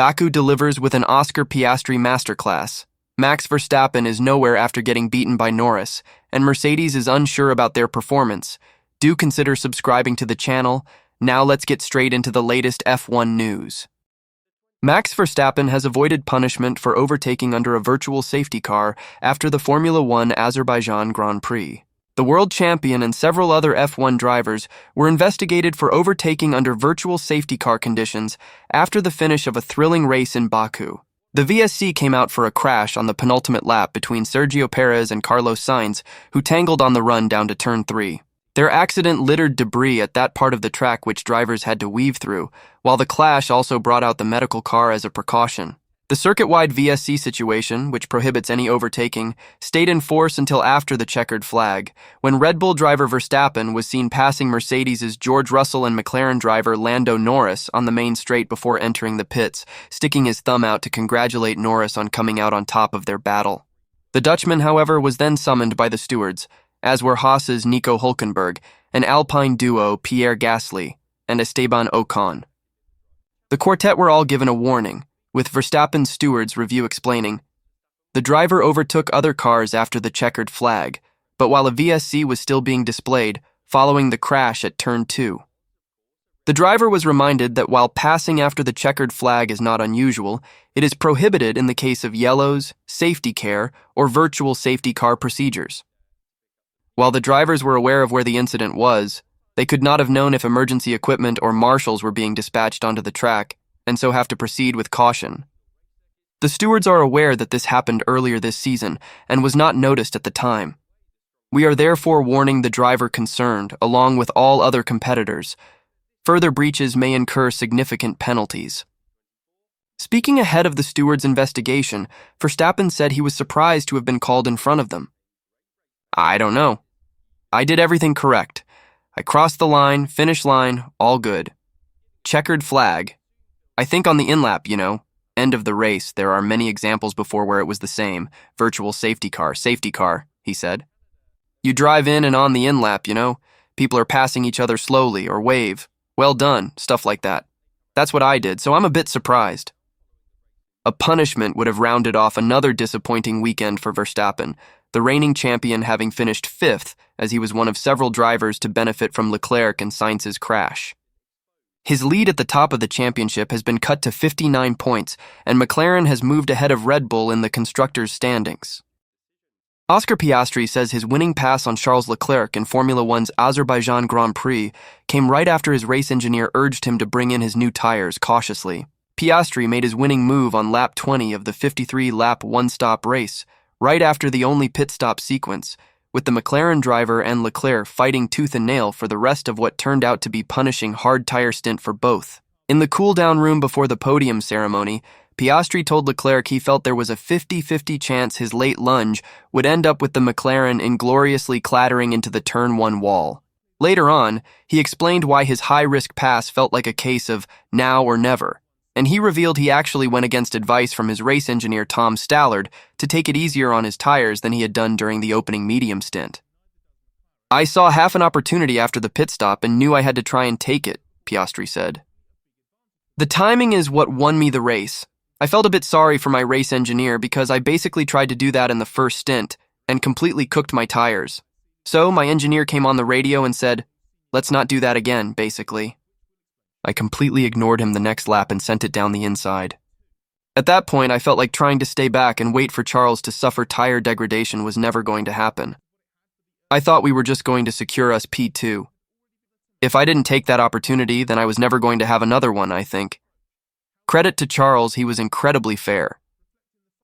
Baku delivers with an Oscar Piastri masterclass. Max Verstappen is nowhere after getting beaten by Norris, and Mercedes is unsure about their performance. Do consider subscribing to the channel. Now let's get straight into the latest F1 news. Max Verstappen has avoided punishment for overtaking under a virtual safety car after the Formula One Azerbaijan Grand Prix. The world champion and several other F1 drivers were investigated for overtaking under virtual safety car conditions after the finish of a thrilling race in Baku. The VSC came out for a crash on the penultimate lap between Sergio Perez and Carlos Sainz, who tangled on the run down to turn 3. Their accident littered debris at that part of the track which drivers had to weave through, while the clash also brought out the medical car as a precaution. The circuit-wide VSC situation, which prohibits any overtaking, stayed in force until after the checkered flag, when Red Bull driver Verstappen was seen passing Mercedes' George Russell and McLaren driver Lando Norris on the main straight before entering the pits, sticking his thumb out to congratulate Norris on coming out on top of their battle. The Dutchman, however, was then summoned by the stewards, as were Haas's Nico Hülkenberg, and Alpine duo Pierre Gasly, and Esteban Ocon. The quartet were all given a warning, with Verstappen's stewards review explaining, "The driver overtook other cars after the checkered flag, but while a VSC was still being displayed, following the crash at turn 2. The driver was reminded that while passing after the checkered flag is not unusual, it is prohibited in the case of yellows, safety care, or virtual safety car procedures. While the drivers were aware of where the incident was, they could not have known if emergency equipment or marshals were being dispatched onto the track, and so have to proceed with caution. The stewards are aware that this happened earlier this season and was not noticed at the time. We are therefore warning the driver concerned, along with all other competitors. Further breaches may incur significant penalties." Speaking ahead of the stewards' investigation, Verstappen said he was surprised to have been called in front of them. "I don't know. I did everything correct. I crossed the line, finish line, all good. Checkered flag. I think on the in-lap, end of the race, there are many examples before where it was the same. Virtual safety car, he said. You drive in and on the in-lap, people are passing each other slowly or wave. Well done, stuff like that. That's what I did, so I'm a bit surprised." A punishment would have rounded off another disappointing weekend for Verstappen, the reigning champion having finished 5th as he was one of several drivers to benefit from Leclerc and Sainz's crash. His lead at the top of the championship has been cut to 59 points, and McLaren has moved ahead of Red Bull in the constructors' standings. Oscar Piastri says his winning pass on Charles Leclerc in Formula One's Azerbaijan Grand Prix came right after his race engineer urged him to bring in his new tires cautiously. Piastri made his winning move on lap 20 of the 53-lap one-stop race, right after the only pit stop sequence, with the McLaren driver and Leclerc fighting tooth and nail for the rest of what turned out to be punishing hard tire stint for both. In the cool-down room before the podium ceremony, Piastri told Leclerc he felt there was a 50-50 chance his late lunge would end up with the McLaren ingloriously clattering into the turn 1 wall. Later on, he explained why his high-risk pass felt like a case of now or never, and he revealed he actually went against advice from his race engineer Tom Stallard to take it easier on his tires than he had done during the opening medium stint. "I saw half an opportunity after the pit stop and knew I had to try and take it," Piastri said. "The timing is what won me the race. I felt a bit sorry for my race engineer because I basically tried to do that in the first stint and completely cooked my tires. So my engineer came on the radio and said, 'Let's not do that again,' basically. I completely ignored him the next lap and sent it down the inside. At that point, I felt like trying to stay back and wait for Charles to suffer tire degradation was never going to happen. I thought we were just going to secure us P2. If I didn't take that opportunity, then I was never going to have another one, I think. Credit to Charles, he was incredibly fair.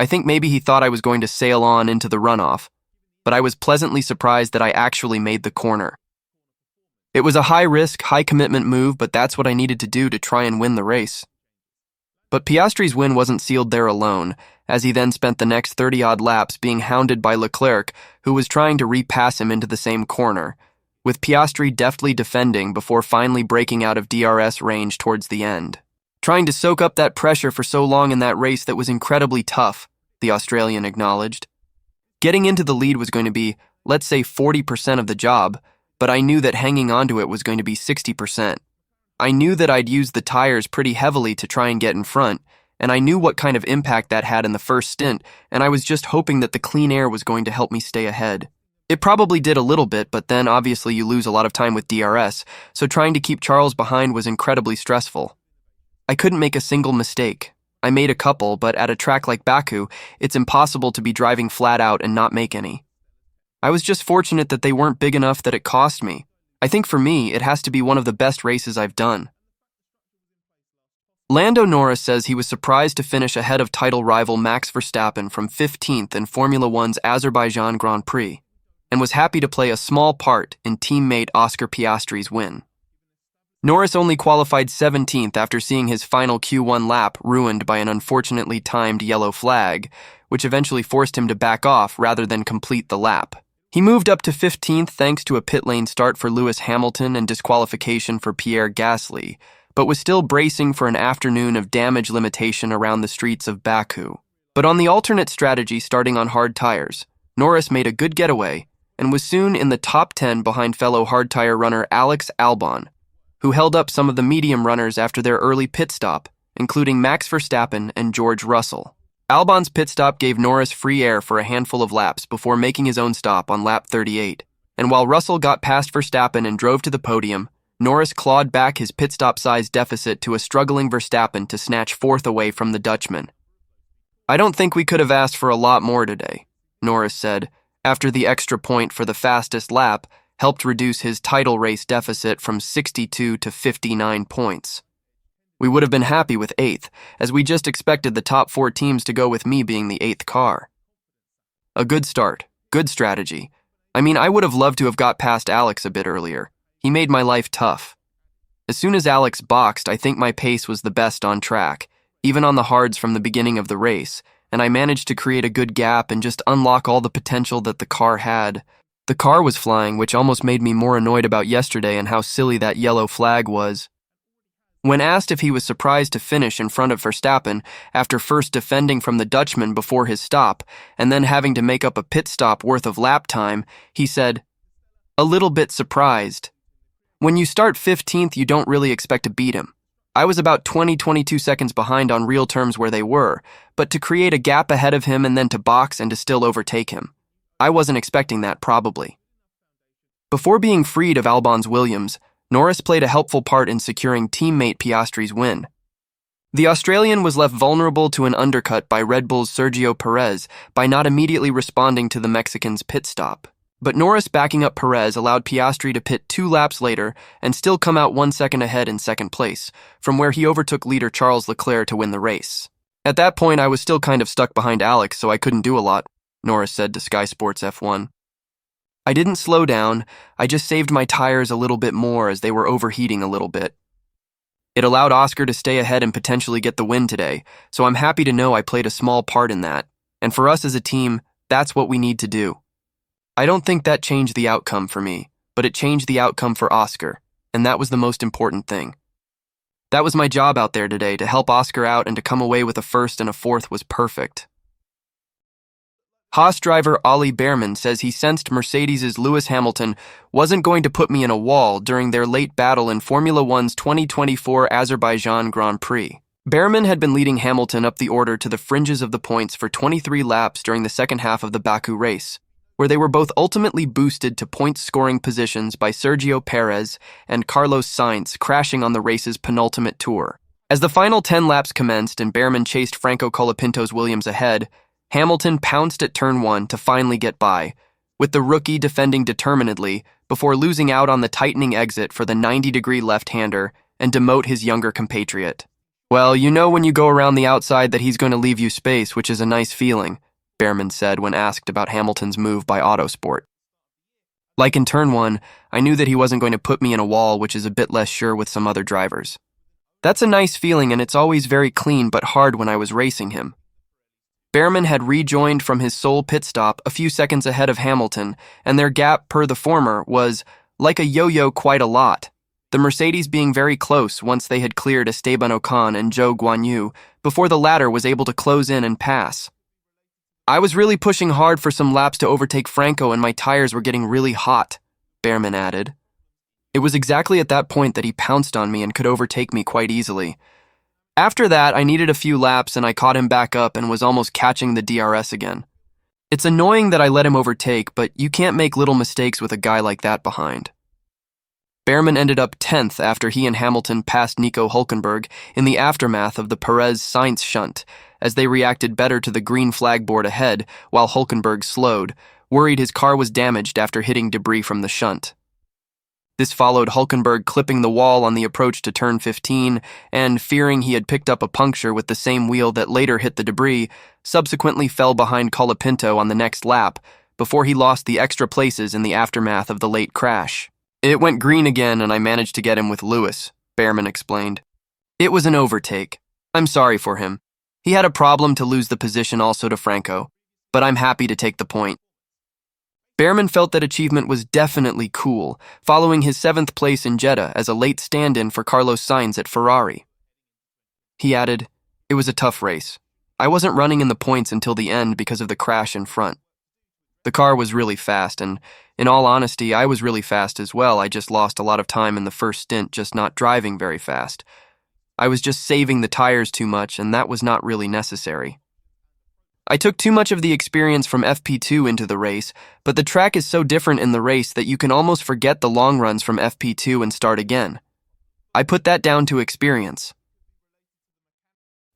I think maybe he thought I was going to sail on into the runoff, but I was pleasantly surprised that I actually made the corner. It was a high-risk, high-commitment move, but that's what I needed to do to try and win the race." But Piastri's win wasn't sealed there alone, as he then spent the next 30-odd laps being hounded by Leclerc, who was trying to repass him into the same corner, with Piastri deftly defending before finally breaking out of DRS range towards the end. "Trying to soak up that pressure for so long in that race that was incredibly tough," the Australian acknowledged. "Getting into the lead was going to be, let's say, 40% of the job, but I knew that hanging onto it was going to be 60%. I knew that I'd use the tires pretty heavily to try and get in front, and I knew what kind of impact that had in the first stint, and I was just hoping that the clean air was going to help me stay ahead. It probably did a little bit, but then obviously you lose a lot of time with DRS, so trying to keep Charles behind was incredibly stressful. I couldn't make a single mistake. I made a couple, but at a track like Baku, it's impossible to be driving flat out and not make any. I was just fortunate that they weren't big enough that it cost me. I think for me, it has to be one of the best races I've done. Lando Norris says he was surprised to finish ahead of title rival Max Verstappen from 15th in Formula One's Azerbaijan Grand Prix, and was happy to play a small part in teammate Oscar Piastri's win. Norris only qualified 17th after seeing his final Q1 lap ruined by an unfortunately timed yellow flag, which eventually forced him to back off rather than complete the lap. He moved up to 15th thanks to a pit lane start for Lewis Hamilton and disqualification for Pierre Gasly, but was still bracing for an afternoon of damage limitation around the streets of Baku. But on the alternate strategy starting on hard tires, Norris made a good getaway and was soon in the top 10 behind fellow hard tire runner Alex Albon, who held up some of the medium runners after their early pit stop, including Max Verstappen and George Russell. Albon's pit stop gave Norris free air for a handful of laps before making his own stop on lap 38, and while Russell got past Verstappen and drove to the podium, Norris clawed back his pit stop size deficit to a struggling Verstappen to snatch fourth away from the Dutchman. "I don't think we could have asked for a lot more today," Norris said, after the extra point for the fastest lap helped reduce his title race deficit from 62 to 59 points. "We would have been happy with 8th, as we just expected the top 4 teams to go with me being the 8th car." A good start, good strategy. I mean, I would have loved to have got past Alex a bit earlier. He made my life tough. As soon as Alex boxed, I think my pace was the best on track, even on the hards from the beginning of the race, and I managed to create a good gap and just unlock all the potential that the car had. The car was flying, which almost made me more annoyed about yesterday and how silly that yellow flag was. When asked if he was surprised to finish in front of Verstappen after first defending from the Dutchman before his stop and then having to make up a pit stop worth of lap time, he said, "A little bit surprised. When you start 15th, you don't really expect to beat him. I was about 22 seconds behind on real terms where they were, but to create a gap ahead of him and then to box and to still overtake him. I wasn't expecting that, probably." Before being freed of Albon's Williams, Norris played a helpful part in securing teammate Piastri's win. The Australian was left vulnerable to an undercut by Red Bull's Sergio Perez by not immediately responding to the Mexican's pit stop. But Norris backing up Perez allowed Piastri to pit 2 laps later and still come out 1 second ahead in second place, from where he overtook leader Charles Leclerc to win the race. "At that point, I was still kind of stuck behind Alex, so I couldn't do a lot," Norris said to Sky Sports F1. "I didn't slow down, I just saved my tires a little bit more as they were overheating a little bit. It allowed Oscar to stay ahead and potentially get the win today, so I'm happy to know I played a small part in that. And for us as a team, that's what we need to do. I don't think that changed the outcome for me, but it changed the outcome for Oscar, and that was the most important thing. That was my job out there today, to help Oscar out, and to come away with a first and a fourth was perfect." Haas driver Ollie Bearman says he sensed Mercedes' Lewis Hamilton wasn't going to put me in a wall during their late battle in Formula One's 2024 Azerbaijan Grand Prix. Bearman had been leading Hamilton up the order to the fringes of the points for 23 laps during the second half of the Baku race, where they were both ultimately boosted to point-scoring positions by Sergio Perez and Carlos Sainz crashing on the race's penultimate tour. As the final 10 laps commenced and Bearman chased Franco Colapinto's Williams ahead, Hamilton pounced at turn 1 to finally get by, with the rookie defending determinedly before losing out on the tightening exit for the 90-degree left-hander and demote his younger compatriot. "Well, you know when you go around the outside that he's going to leave you space, which is a nice feeling," Bearman said when asked about Hamilton's move by Autosport. "Like in turn 1, I knew that he wasn't going to put me in a wall, which is a bit less sure with some other drivers. That's a nice feeling, and it's always very clean but hard when I was racing him." Bearman had rejoined from his sole pit stop a few seconds ahead of Hamilton, and their gap per the former was, like a yo-yo, quite a lot, the Mercedes being very close once they had cleared Esteban Ocon and Zhou Guanyu before the latter was able to close in and pass. "I was really pushing hard for some laps to overtake Franco, and my tires were getting really hot," Bearman added. "It was exactly at that point that he pounced on me and could overtake me quite easily. After that, I needed a few laps and I caught him back up and was almost catching the DRS again. It's annoying that I let him overtake, but you can't make little mistakes with a guy like that behind. Behrman ended up 10th after he and Hamilton passed Nico Hülkenberg in the aftermath of the Perez-Sainz shunt, as they reacted better to the green flag board ahead while Hülkenberg slowed, worried his car was damaged after hitting debris from the shunt. This followed Hülkenberg clipping the wall on the approach to turn 15 and, fearing he had picked up a puncture with the same wheel that later hit the debris, subsequently fell behind CALOPINTO on the next lap before he lost the extra places in the aftermath of the late crash. It went green again and I managed to get him with Lewis, Behrman explained. It was an overtake. I'm sorry for him. He had a problem to lose the position also to Franco, but I'm happy to take the point. Behrman felt that achievement was definitely cool, following his 7th place in Jeddah as a late stand-in for Carlos Sainz at Ferrari. He added, "It was a tough race. I wasn't running in the points until the end because of the crash in front. The car was really fast, and in all honesty, I was really fast as well. I just lost a lot of time in the first stint just not driving very fast. I was just saving the tires too much, and that was not really necessary. I took too much of the experience from FP2 into the race, but the track is so different in the race that you can almost forget the long runs from FP2 and start again. I put that down to experience."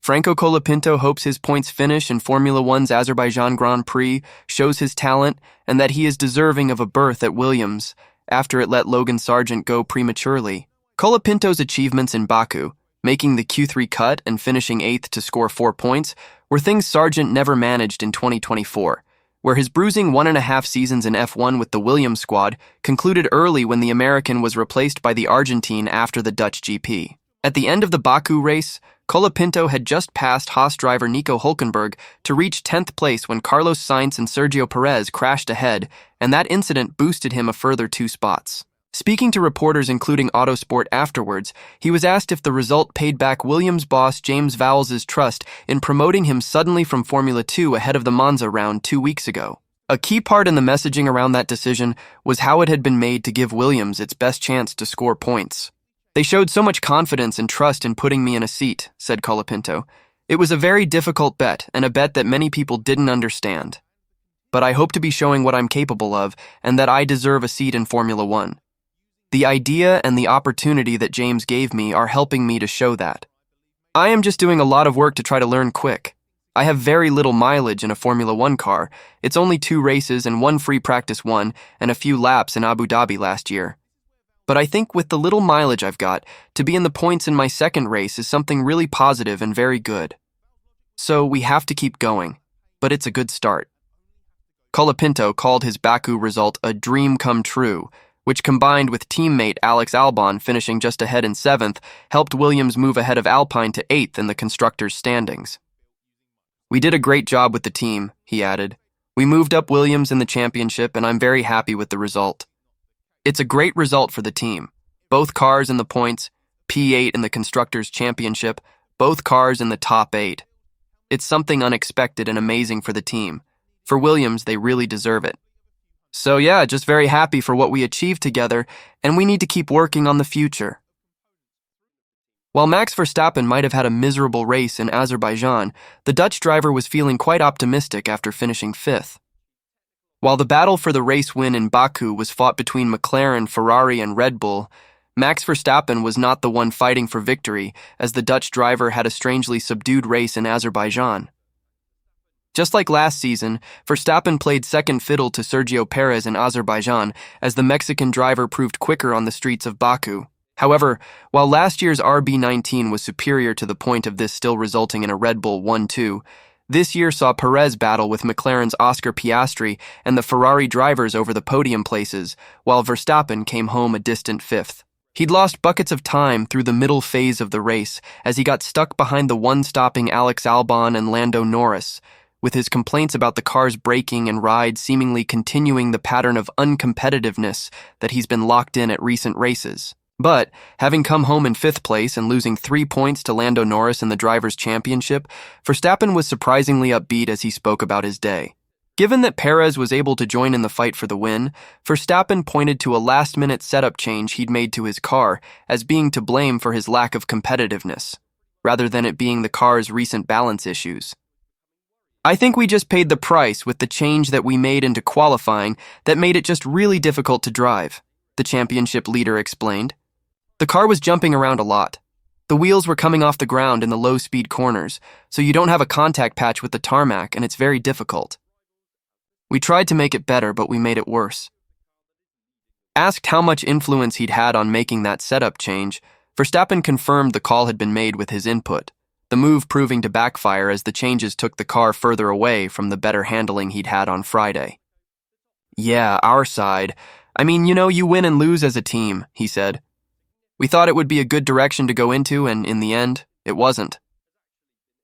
Franco Colapinto hopes his points finish in Formula One's Azerbaijan Grand Prix shows his talent and that he is deserving of a berth at Williams after it let Logan Sargent go prematurely. Colapinto's achievements in Baku, making the Q3 cut and finishing 8th to score 4 points, were things Sargent never managed in 2024, where his bruising 1.5 seasons in F1 with the Williams squad concluded early when the American was replaced by the Argentine after the Dutch GP. At the end of the Baku race, Colapinto had just passed Haas driver Nico Hülkenberg to reach 10th place when Carlos Sainz and Sergio Perez crashed ahead, and that incident boosted him a further 2 spots. Speaking to reporters including Autosport afterwards, he was asked if the result paid back Williams boss James Vowles' trust in promoting him suddenly from Formula 2 ahead of the Monza round 2 weeks ago. A key part in the messaging around that decision was how it had been made to give Williams its best chance to score points. "They showed so much confidence and trust in putting me in a seat," said Colapinto. "It was a very difficult bet, and a bet that many people didn't understand. But I hope to be showing what I'm capable of, and that I deserve a seat in Formula One. The idea and the opportunity that James gave me are helping me to show that. I am just doing a lot of work to try to learn quick. I have very little mileage in a Formula One car. It's only 2 races and 1 free practice one and a few laps in Abu Dhabi last year. But I think with the little mileage I've got, to be in the points in my 2nd race is something really positive and very good. So we have to keep going, but it's a good start." Colapinto called his Baku result a dream come true, which combined with teammate Alex Albon finishing just ahead in 7th, helped Williams move ahead of Alpine to 8th in the constructors' standings. "We did a great job with the team," he added. "We moved up Williams in the championship and I'm very happy with the result. It's a great result for the team. Both cars in the points, P8 in the constructors' championship, both cars in the top 8. It's something unexpected and amazing for the team. For Williams, they really deserve it. So yeah, just very happy for what we achieved together, and we need to keep working on the future." While Max Verstappen might have had a miserable race in Azerbaijan, the Dutch driver was feeling quite optimistic after finishing 5th. While the battle for the race win in Baku was fought between McLaren, Ferrari, and Red Bull, Max Verstappen was not the one fighting for victory, as the Dutch driver had a strangely subdued race in Azerbaijan. Just like last season, Verstappen played second fiddle to Sergio Perez in Azerbaijan as the Mexican driver proved quicker on the streets of Baku. However, while last year's RB19 was superior to the point of this still resulting in a Red Bull 1-2, this year saw Perez battle with McLaren's Oscar Piastri and the Ferrari drivers over the podium places, while Verstappen came home a distant 5th. He'd lost buckets of time through the middle phase of the race as he got stuck behind the one-stopping Alex Albon and Lando Norris, with his complaints about the car's braking and ride seemingly continuing the pattern of uncompetitiveness that he's been locked in at recent races. But, having come home in 5th place and losing 3 points to Lando Norris in the Drivers' Championship, Verstappen was surprisingly upbeat as he spoke about his day. Given that Perez was able to join in the fight for the win, Verstappen pointed to a last-minute setup change he'd made to his car as being to blame for his lack of competitiveness. rather than it being the car's recent balance issues. I think we just paid the price with the change that we made into qualifying that made it just really difficult to drive, the championship leader explained. The car was jumping around a lot. The wheels were coming off the ground in the low-speed corners, so you don't have a contact patch with the tarmac and it's very difficult. We tried to make it better, but we made it worse. Asked how much influence he'd had on making that setup change, Verstappen confirmed the call had been made with his input, the move proving to backfire as the changes took the car further away from the better handling he'd had on Friday. Yeah, our side. I mean, you win and lose as a team, he said. We thought it would be a good direction to go into, and in the end, it wasn't.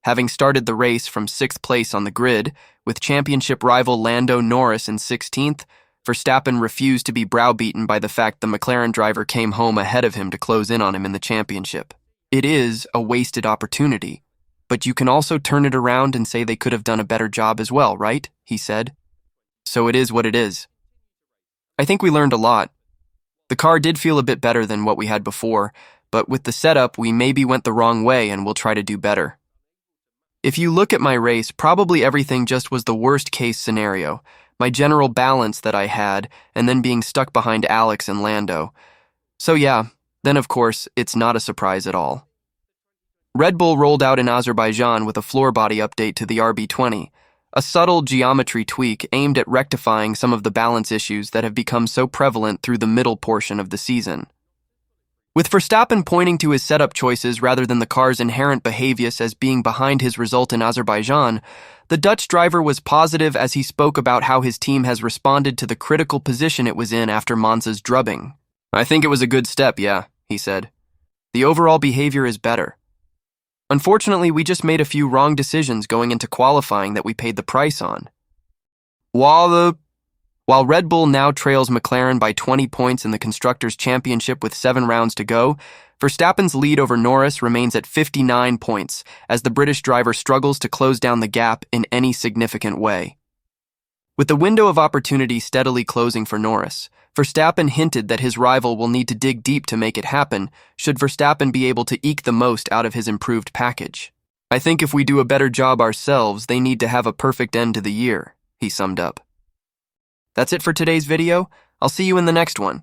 Having started the race from 6th place on the grid, with championship rival Lando Norris in 16th, Verstappen refused to be browbeaten by the fact the McLaren driver came home ahead of him to close in on him in the championship. It is a wasted opportunity, but you can also turn it around and say they could have done a better job as well, right? He said. So it is what it is. I think we learned a lot. The car did feel a bit better than what we had before, but with the setup, we maybe went the wrong way and we'll try to do better. If you look at my race, probably everything just was the worst case scenario. My general balance that I had, and then being stuck behind Alex and Lando. So yeah, then of course, it's not a surprise at all. Redbull rolled out in Azerbaijan with a floor body update to the RB20, a subtle geometry tweak aimed at rectifying some of the balance issues that have become so prevalent through the middle portion of the season. With Verstappen pointing to his setup choices rather than the car's inherent behaviors as being behind his result in Azerbaijan, the Dutch driver was positive as he spoke about how his team has responded to the critical position it was in after Monza's drubbing. I think it was a good step, yeah, he said. The overall behavior is better. Unfortunately, we just made a few wrong decisions going into qualifying that we paid the price on. While Red Bull now trails McLaren by 20 points in the Constructors' Championship with 7 rounds to go, Verstappen's lead over Norris remains at 59 points as the British driver struggles to close down the gap in any significant way. With the window of opportunity steadily closing for Norris, Verstappen hinted that his rival will need to dig deep to make it happen should Verstappen be able to eke the most out of his improved package. I think if we do a better job ourselves, they need to have a perfect end to the year, he summed up. That's it for today's video. I'll see you in the next one.